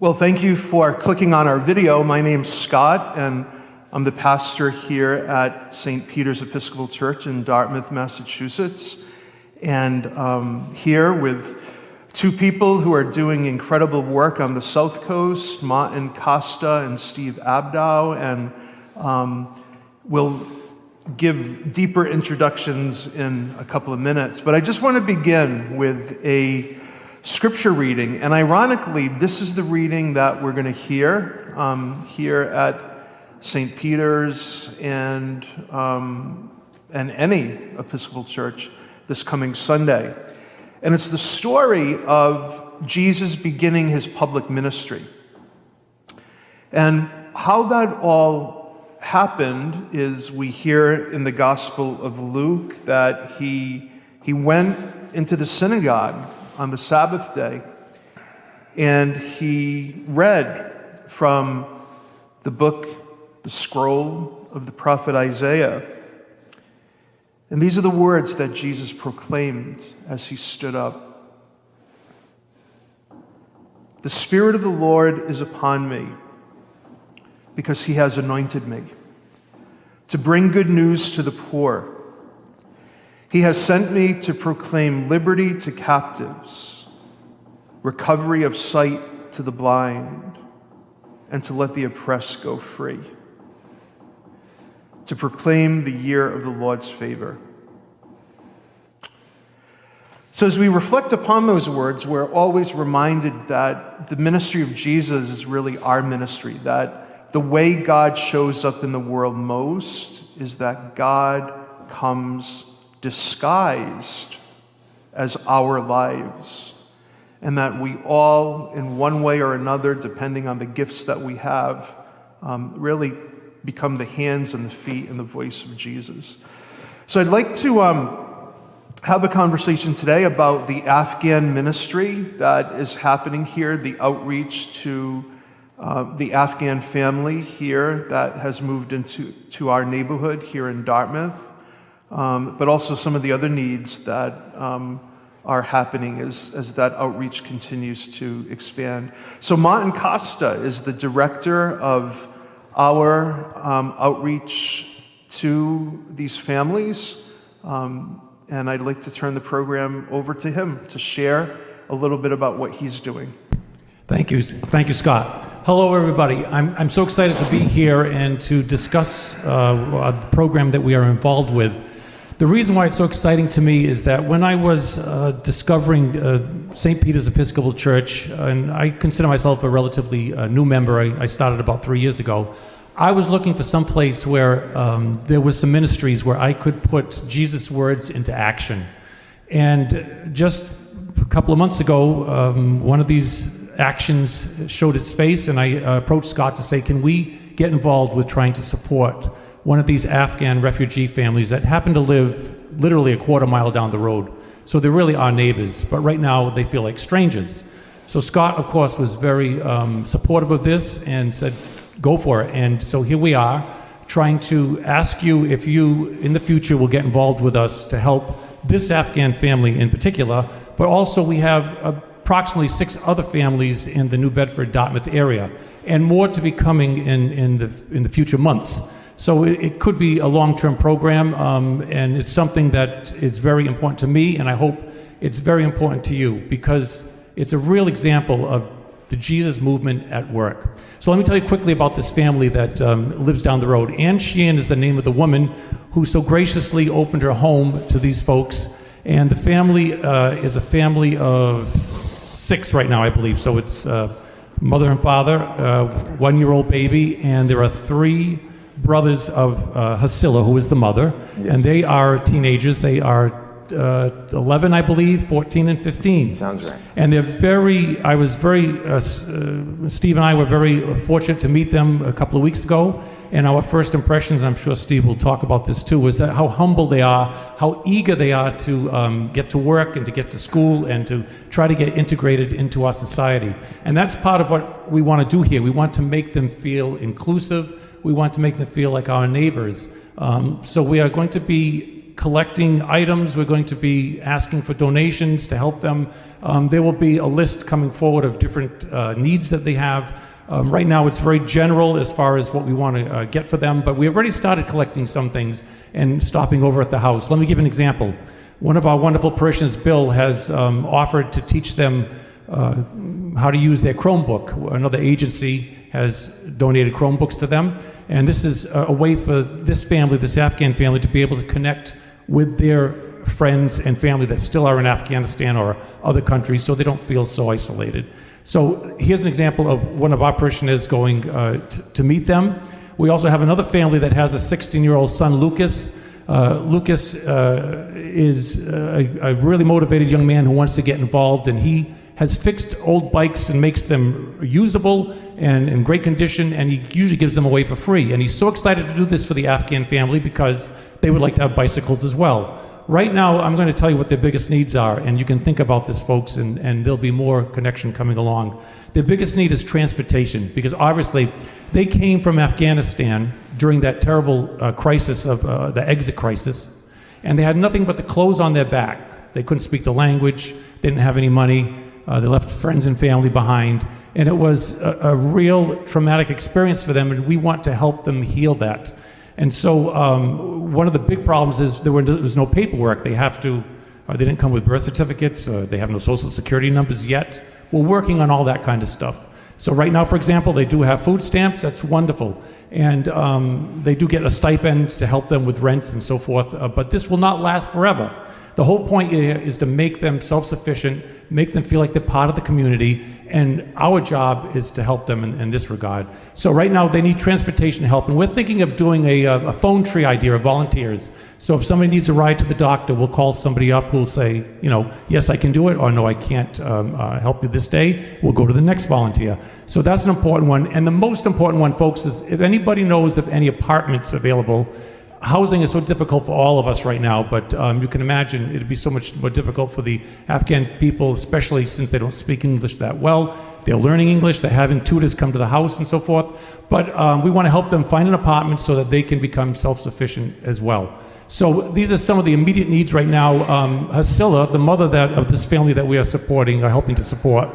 Well, thank you for clicking on our video. My name's Scott, and I'm the pastor here at St. Peter's Episcopal Church in Dartmouth, Massachusetts. And here with two people who are doing incredible work on the South Coast, Martin Costa and Steve Abdow, and we'll give deeper introductions in a couple of minutes. But I just want to begin with a scripture reading, and ironically, this is the reading that we're going to hear here at St. Peter's and any Episcopal church this coming Sunday. And it's the story of Jesus beginning his public ministry. And how that all happened is we hear in the Gospel of Luke that he went into the synagogue on the Sabbath day, and he read from the book, the scroll of the prophet Isaiah. And these are the words that Jesus proclaimed as he stood up. "The Spirit of the Lord is upon me, because he has anointed me to bring good news to the poor. He has sent me to proclaim liberty to captives, recovery of sight to the blind, and to let the oppressed go free, to proclaim the year of the Lord's favor." So as we reflect upon those words, we're always reminded that the ministry of Jesus is really our ministry, that the way God shows up in the world most is that God comes disguised as our lives, and that we all, in one way or another, depending on the gifts that we have, really become the hands and the feet and the voice of Jesus. So I'd like to have a conversation today about the Afghan ministry that is happening here, the outreach to the Afghan family here that has moved into our neighborhood here in Dartmouth. But also some of the other needs that are happening as that outreach continues to expand. So Martin Costa is the director of our outreach to these families, and I'd like to turn the program over to him to share a little bit about what he's doing. Thank you, Scott. Hello, everybody. I'm so excited to be here and to discuss the program that we are involved with. The reason why it's so exciting to me is that when I was discovering St. Peter's Episcopal Church, and I consider myself a relatively new member, I started about 3 years ago, I was looking for some place where there was some ministries where I could put Jesus' words into action. And just a couple of months ago, one of these actions showed its face, and I approached Scott to say, can we get involved with trying to support one of these Afghan refugee families that happen to live literally a quarter mile down the road. So they're really our neighbors, but right now they feel like strangers. So Scott, of course, was very supportive of this and said, go for it. And so here we are, trying to ask you if you, in the future, will get involved with us to help this Afghan family in particular, but also we have approximately 6 other families in the New Bedford, Dartmouth area, and more to be coming in the future months. So it could be a long-term program, and it's something that is very important to me, and I hope it's very important to you, because it's a real example of the Jesus movement at work. So let me tell you quickly about this family that lives down the road. Ann Sheehan is the name of the woman who so graciously opened her home to these folks, and the family is a family of 6 right now, I believe. So it's mother and father, 1-year-old baby, and there are 3 brothers of Hasilla, who is the mother, yes. And they are teenagers. They are 11, I believe, 14 and 15. Sounds right. And they're Steve and I were very fortunate to meet them a couple of weeks ago, and our first impressions, I'm sure Steve will talk about this too, was that how humble they are, how eager they are to get to work and to get to school and to try to get integrated into our society. And that's part of what we want to do here. We want to make them feel inclusive. We want to make them feel like our neighbors. So we are going to be collecting items. We're going to be asking for donations to help them. There will be a list coming forward of different needs that they have. Right now it's very general as far as what we want to get for them, but we already started collecting some things and stopping over at the house. Let me give you an example. One of our wonderful parishioners, Bill, has offered to teach them how to use their Chromebook. Another agency has donated Chromebooks to them, and this is a way for this family, this Afghan family, to be able to connect with their friends and family that still are in Afghanistan or other countries, so they don't feel so isolated. So here's an example of one of our parishioners going to meet them. We also have another family that has a 16-year-old son, Lucas. Lucas is a really motivated young man who wants to get involved, and he has fixed old bikes and makes them usable and in great condition, and he usually gives them away for free. And he's so excited to do this for the Afghan family because they would like to have bicycles as well. Right now, I'm going to tell you what their biggest needs are, and you can think about this, folks, and there'll be more connection coming along. Their biggest need is transportation, because obviously they came from Afghanistan during that terrible crisis of the exit crisis, and they had nothing but the clothes on their back. They couldn't speak the language, they didn't have any money, they left friends and family behind, and it was a real traumatic experience for them, and we want to help them heal that. And so one of the big problems is there was no paperwork. They didn't come with birth certificates, they have no social security numbers yet. We're working on all that kind of stuff. So right now, for example, they do have food stamps. That's wonderful. And they do get a stipend to help them with rents and so forth, but this will not last forever. The whole point here is to make them self-sufficient, make them feel like they're part of the community, and our job is to help them in this regard. So right now they need transportation help, and we're thinking of doing a phone tree idea of volunteers. So if somebody needs a ride to the doctor, we'll call somebody up who'll say, yes, I can do it, or no, I can't help you this day. We'll go to the next volunteer. So that's an important one. And the most important one, folks, is if anybody knows of any apartments available. Housing is so difficult for all of us right now, but you can imagine it'd be so much more difficult for the Afghan people, especially since they don't speak English that well. They're learning English, they're having tutors come to the house and so forth. But we want to help them find an apartment so that they can become self-sufficient as well. So these are some of the immediate needs right now. Hasila, the mother of this family that we are supporting, or helping to support,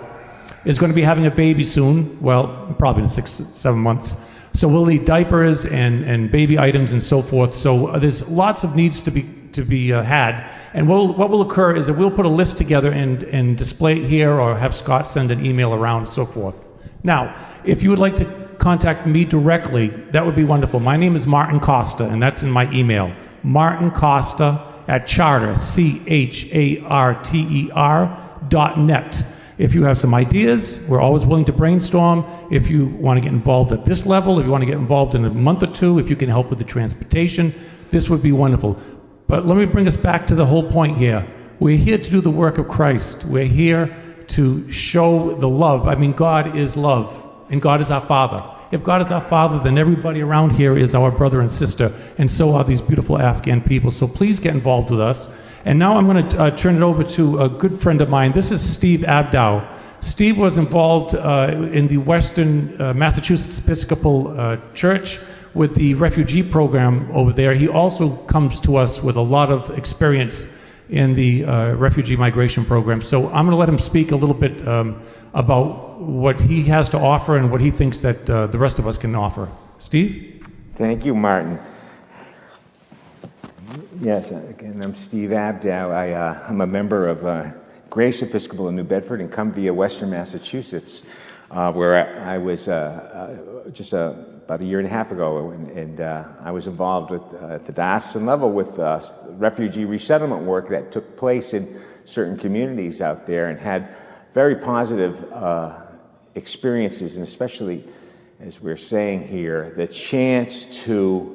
is going to be having a baby soon, well, probably in 6-7 months. So we'll need diapers and baby items and so forth. So there's lots of needs to be had. And what will occur is that we'll put a list together and display it here, or have Scott send an email around and so forth. Now, if you would like to contact me directly, that would be wonderful. My name is Martin Costa, and that's in my email. Martin Costa at charter, CHARTER.net. If you have some ideas, we're always willing to brainstorm. If you want to get involved at this level, if you want to get involved in a month or two, if you can help with the transportation, this would be wonderful. But let me bring us back to the whole point here. We're here to do the work of Christ. We're here to show the love. I mean, God is love, and God is our Father. If God is our Father, then everybody around here is our brother and sister, and so are these beautiful Afghan people. So please get involved with us. And now I'm going to turn it over to a good friend of mine. This is Steve Abdow. Steve was involved in the Western Massachusetts Episcopal Church with the Refugee program over there. He also comes to us with a lot of experience in the refugee migration program. So I'm going to let him speak a little bit about what he has to offer and what he thinks that the rest of us can offer. Steve? Thank you, Martin. Yes, again, I'm Steve Abdow. I'm a member of Grace Episcopal in New Bedford and come via Western Massachusetts, where I was just about a year and a half ago, and I was involved with, at the diocesan level, with refugee resettlement work that took place in certain communities out there, and had very positive experiences, and especially, as we're saying here, the chance to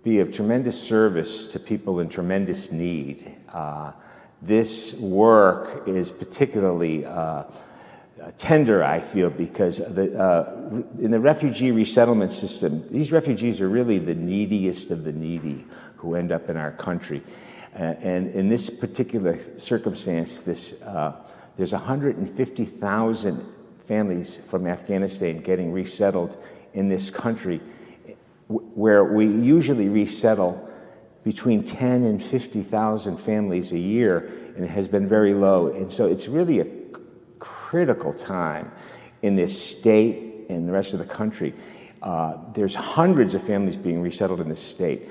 be of tremendous service to people in tremendous need. This work is particularly tender, I feel, because in the refugee resettlement system, these refugees are really the neediest of the needy who end up in our country. And in this particular circumstance, there's 150,000 families from Afghanistan getting resettled in this country, where we usually resettle between 10 and 50,000 families a year, and it has been very low. And so it's really a critical time in this state and the rest of the country. There's hundreds of families being resettled in this state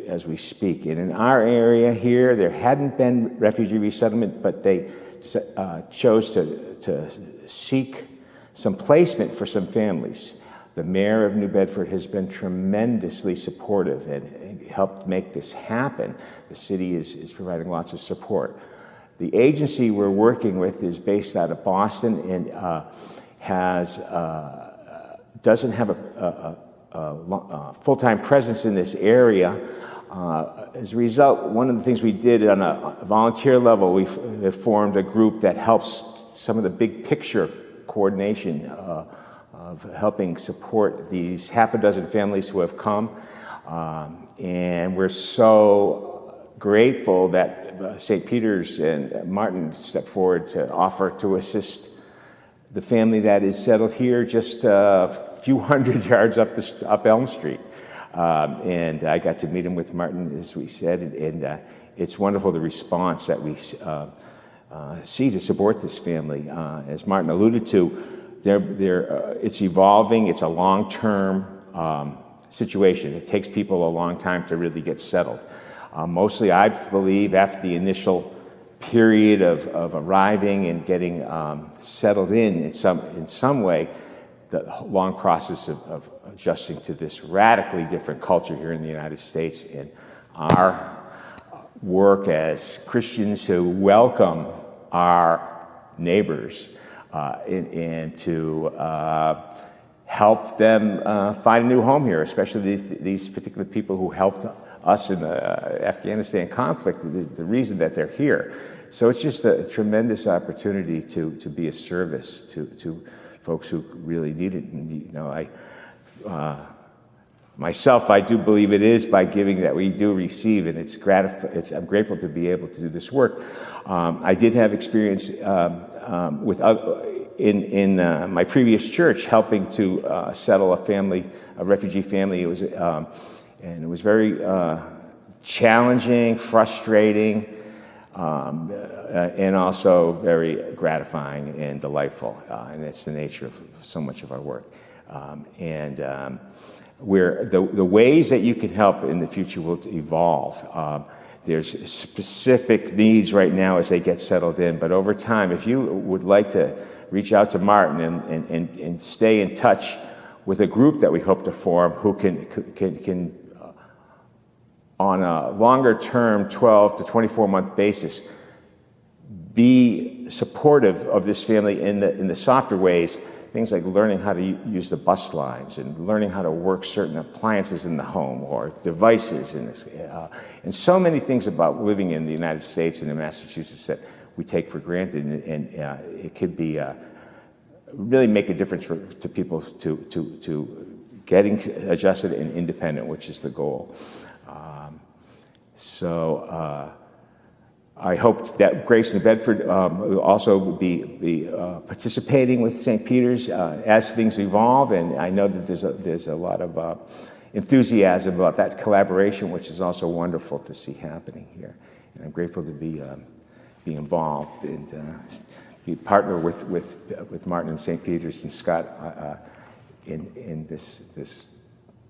as we speak. And in our area here, there hadn't been refugee resettlement, but they chose to seek some placement for some families. The mayor of New Bedford has been tremendously supportive and helped make this happen. The city is providing lots of support. The agency we're working with is based out of Boston and doesn't have a full-time presence in this area. As a result, one of the things we did on a volunteer level, we formed a group that helps some of the big picture coordination of helping support these half a dozen families who have come. And we're so grateful that St. Peter's and Martin stepped forward to offer to assist the family that is settled here just a few hundred yards up Elm Street. And I got to meet him with Martin, as we said, and it's wonderful the response that we see to support this family. As Martin alluded to, it's evolving. It's a long-term situation. It takes people a long time to really get settled. Mostly, I believe, after the initial period of arriving and getting settled in some way, the long process of adjusting to this radically different culture here in the United States, and our work as Christians who welcome our neighbors and to help them find a new home here, especially these particular people who helped us in the Afghanistan conflict, the reason that they're here. So it's just a tremendous opportunity to be a service to folks who really need it. And, myself, I do believe it is by giving that we do receive, and I'm grateful to be able to do this work. I did have experience in my previous church helping to settle a refugee family. It was very challenging, frustrating, and also very gratifying and delightful. And that's the nature of so much of our work. Where the ways that you can help in the future will evolve. There's specific needs right now as they get settled in, but over time, if you would like to reach out to Martin and stay in touch with a group that we hope to form who can on a longer term, 12 to 24 month basis, be supportive of this family in the softer ways. Things like learning how to use the bus lines and learning how to work certain appliances in the home or devices and so many things about living in the United States and in Massachusetts that we take for granted, and it could be really make a difference to people to getting adjusted and independent, which is the goal. I hope that Grace New Bedford will also be participating with St. Peter's as things evolve, and I know that there's a lot of enthusiasm about that collaboration, which is also wonderful to see happening here. And I'm grateful to be involved and be partner with Martin and St. Peter's and Scott in this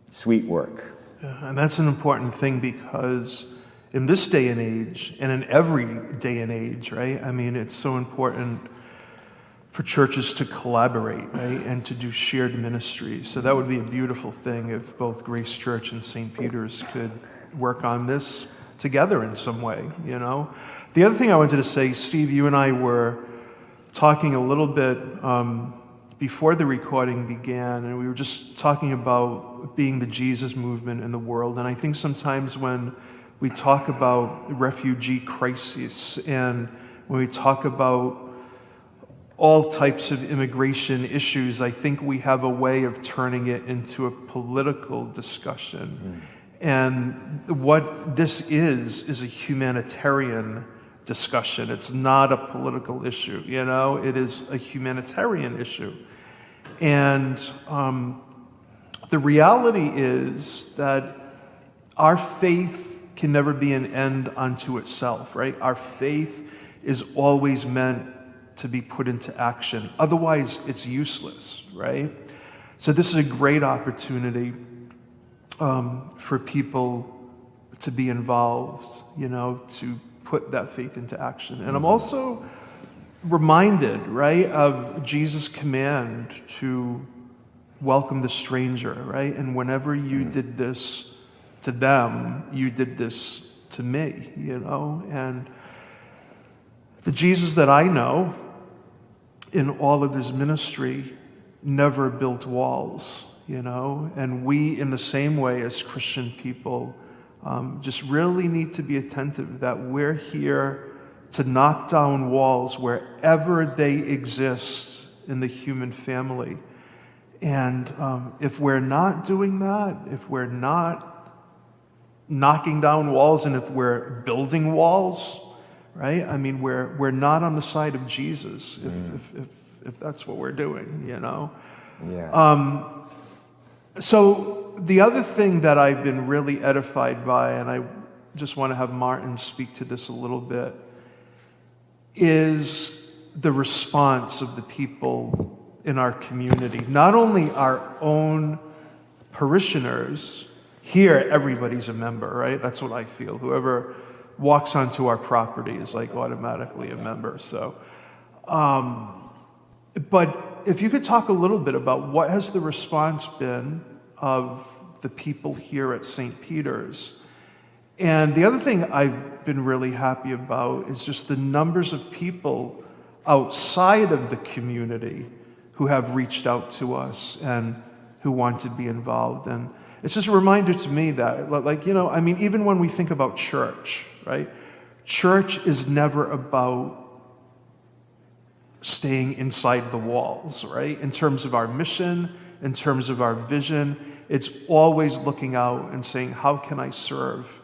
sweet work. Yeah, and that's an important thing because in this day and age, and in every day and age, right? I mean, it's so important for churches to collaborate, right? And to do shared ministry. So that would be a beautiful thing if both Grace Church and St. Peter's could work on this together in some way, you know? The other thing I wanted to say, Steve, you and I were talking a little bit before the recording began, and we were just talking about being the Jesus movement in the world. And I think sometimes when we talk about refugee crises and when we talk about all types of immigration issues, I think we have a way of turning it into a political discussion. And what this is a humanitarian discussion. It's not a political issue, you know? It is a humanitarian issue. And the reality is that our faith can never be an end unto itself, right? Our faith is always meant to be put into action. Otherwise, it's useless, right? So this is a great opportunity for people to be involved, to put that faith into action. And I'm also reminded, right, of Jesus' command to welcome the stranger, right? And whenever you did this to them, you did this to me, And the Jesus that I know in all of his ministry never built walls, And we, in the same way as Christian people, just really need to be attentive that we're here to knock down walls wherever they exist in the human family. And if we're not doing that, if we're not knocking down walls, and if we're building walls, right? I mean, we're not on the side of Jesus if that's what we're doing, Yeah. So the other thing that I've been really edified by, and I just want to have Martin speak to this a little bit, is the response of the people in our community. Not only our own parishioners, here everybody's a member, right? That's what I feel. Whoever walks onto our property is like automatically a member. So, but if you could talk a little bit about what has the response been of the people here at St. Peter's. And the other thing I've been really happy about is just the numbers of people outside of the community who have reached out to us and who want to be involved. And it's just a reminder to me that, even when we think about church, right? Church is never about staying inside the walls, right? In terms of our mission, in terms of our vision, it's always looking out and saying, how can I serve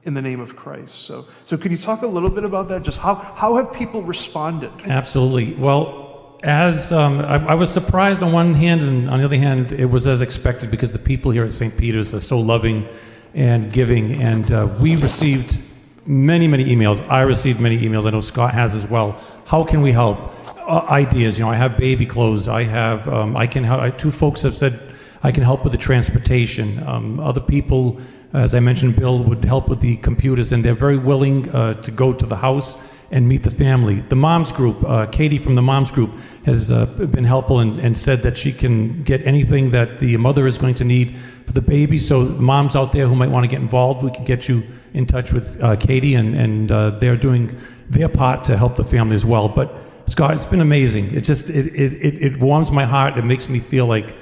in the name of Christ? So could you talk a little bit about that? Just how have people responded? Absolutely. Well, as I was surprised on one hand, and on the other hand, it was as expected, because the people here at St. Peter's are so loving and giving, and we received many emails. I received many emails. I know Scott has as well. How can we help? Ideas. I have baby clothes. I have. I can help. Two folks have said I can help with the transportation. Other people, as I mentioned, Bill would help with the computers, and they're very willing to go to the house and meet the family. The moms group, Katie from the moms group, has been helpful and said that she can get anything that the mother is going to need for the baby. So moms out there who might want to get involved, we can get you in touch with Katie, and they're doing their part to help the family as well. But Scott, it's been amazing. It warms my heart. It makes me feel like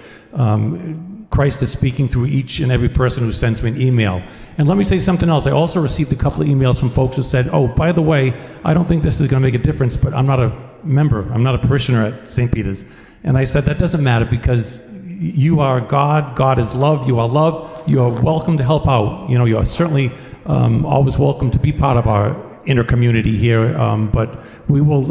Christ is speaking through each and every person who sends me an email. And let me say something else. I also received a couple of emails from folks who said, oh, by the way, I don't think this is going to make a difference, but I'm not a member. I'm not a parishioner at St. Peter's. And I said, that doesn't matter, because you are God. God is love. You are love. You are welcome to help out. You are certainly always welcome to be part of our inner community here, but we will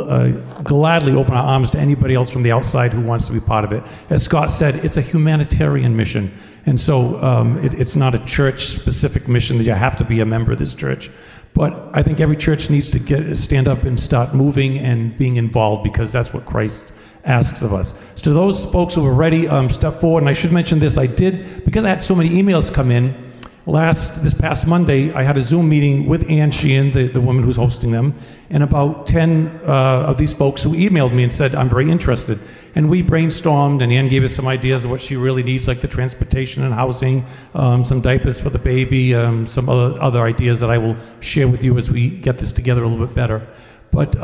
gladly open our arms to anybody else from the outside who wants to be part of it. As Scott said, it's a humanitarian mission, and so it's not a church-specific mission that you have to be a member of this church. But I think every church needs to stand up and start moving and being involved, because that's what Christ asks of us. So to those folks who are ready, step forward. And I should mention this, because I had so many emails come in, this past Monday, I had a Zoom meeting with Ann Sheehan, the woman who's hosting them, and about 10 of these folks who emailed me and said, I'm very interested. And we brainstormed, and Ann gave us some ideas of what she really needs, like the transportation and housing, some diapers for the baby, some other ideas that I will share with you as we get this together a little bit better. But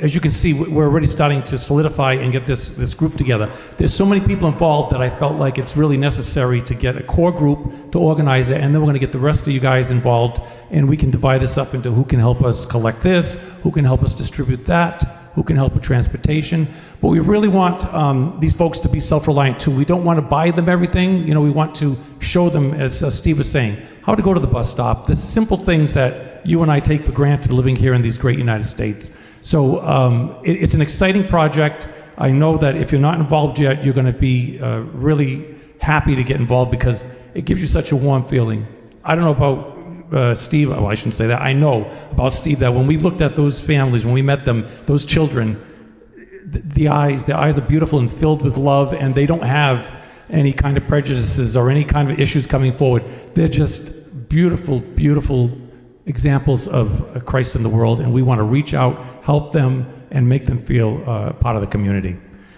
as you can see, we're already starting to solidify and get this group together. There's so many people involved that I felt like it's really necessary to get a core group to organize it, and then we're going to get the rest of you guys involved, and we can divide this up into who can help us collect this, who can help us distribute that, who can help with transportation. But we really want these folks to be self-reliant too. We don't want to buy them everything. We want to show them, as Steve was saying, how to go to the bus stop, the simple things that you and I take for granted living here in these great United States. So it's an exciting project. I know that if you're not involved yet, you're going to be really happy to get involved, because it gives you such a warm feeling. I don't know about Steve. Well, I shouldn't say that. I know about Steve that when we looked at those families, when we met them, those children, their eyes are beautiful and filled with love, and they don't have any kind of prejudices or any kind of issues coming forward. They're just beautiful, beautiful examples of Christ in the world, and we want to reach out, help them, and make them feel part of the community.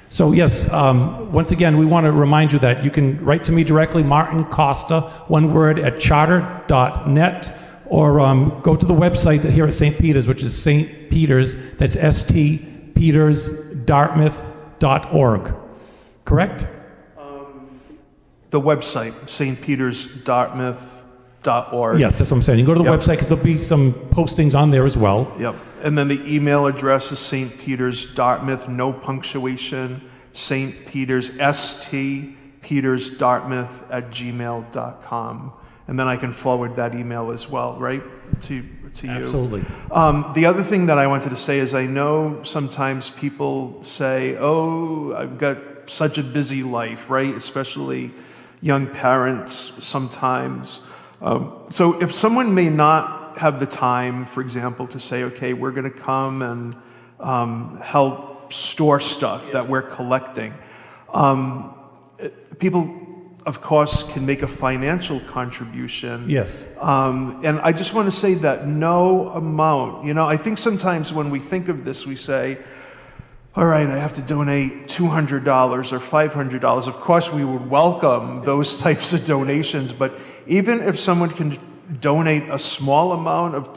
So yes, once again, we want to remind you that you can write to me directly, Martin Costa, one word, at charter.net, or go to the website here at St. Peter's, which is St. Peter's, that's stpetersdartmouth.org. Correct? The website, stpetersdartmouth.org. Yes, that's what I'm saying. You can go to the website because there'll be some postings on there as well. Yep. And then the email address is St. Peter's Dartmouth, no punctuation, St. Peter's, stpetersdartmouth@gmail.com. And then I can forward that email as well, right, to you. Absolutely. The other thing that I wanted to say is I know sometimes people say, oh, I've got such a busy life, right, especially young parents sometimes. So if someone may not have the time, for example, to say, okay, we're going to come and help store stuff that we're collecting. People, of course, can make a financial contribution. Yes. And I just want to say that no amount, I think sometimes when we think of this, we say, all right, I have to donate $200 or $500. Of course, we would welcome those types of donations, but even if someone can donate a small amount of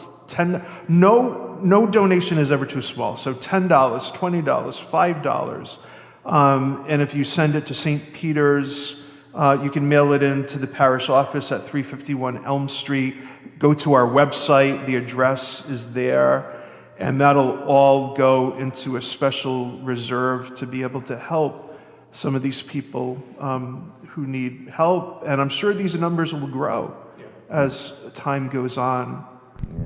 no donation is ever too small. So $10, $20, $5. And if you send it to St. Peter's, you can mail it in to the parish office at 351 Elm Street. Go to our website. The address is there. And that'll all go into a special reserve to be able to help some of these people who need help. And I'm sure these numbers will grow as time goes on.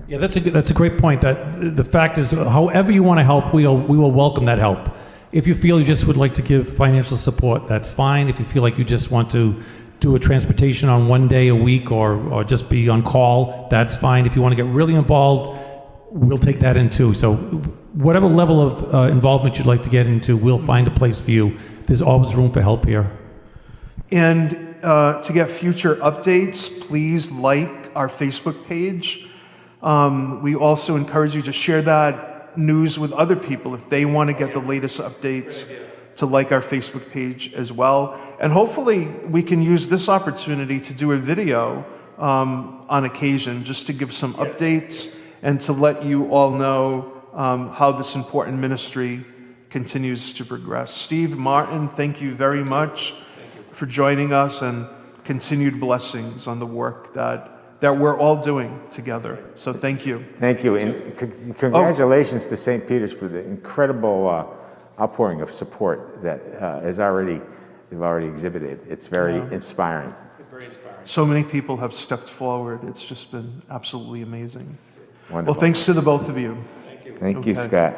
Yeah, that's a great point. That the fact is, however you want to help, we will welcome that help. If you feel you just would like to give financial support, that's fine. If you feel like you just want to do a transportation on one day a week or just be on call, that's fine. If you want to get really involved, we'll take that in too. So whatever level of involvement you'd like to get into, we'll find a place for you. There's always room for help here. And to get future updates, please like our Facebook page. We also encourage you to share that news with other people if they want to get the latest updates, to like our Facebook page as well. And hopefully we can use this opportunity to do a video on occasion just to give some updates and to let you all know how this important ministry continues to progress. Steve, Martin, thank you very much for joining us, and continued blessings on the work that we're all doing together. So thank you. Thank you, and congratulations to St. Peter's for the incredible outpouring of support that they've already exhibited. It's very inspiring. Very inspiring. So many people have stepped forward. It's just been absolutely amazing. Wonderful. Well, thanks to the both of you. Thank you, Scott.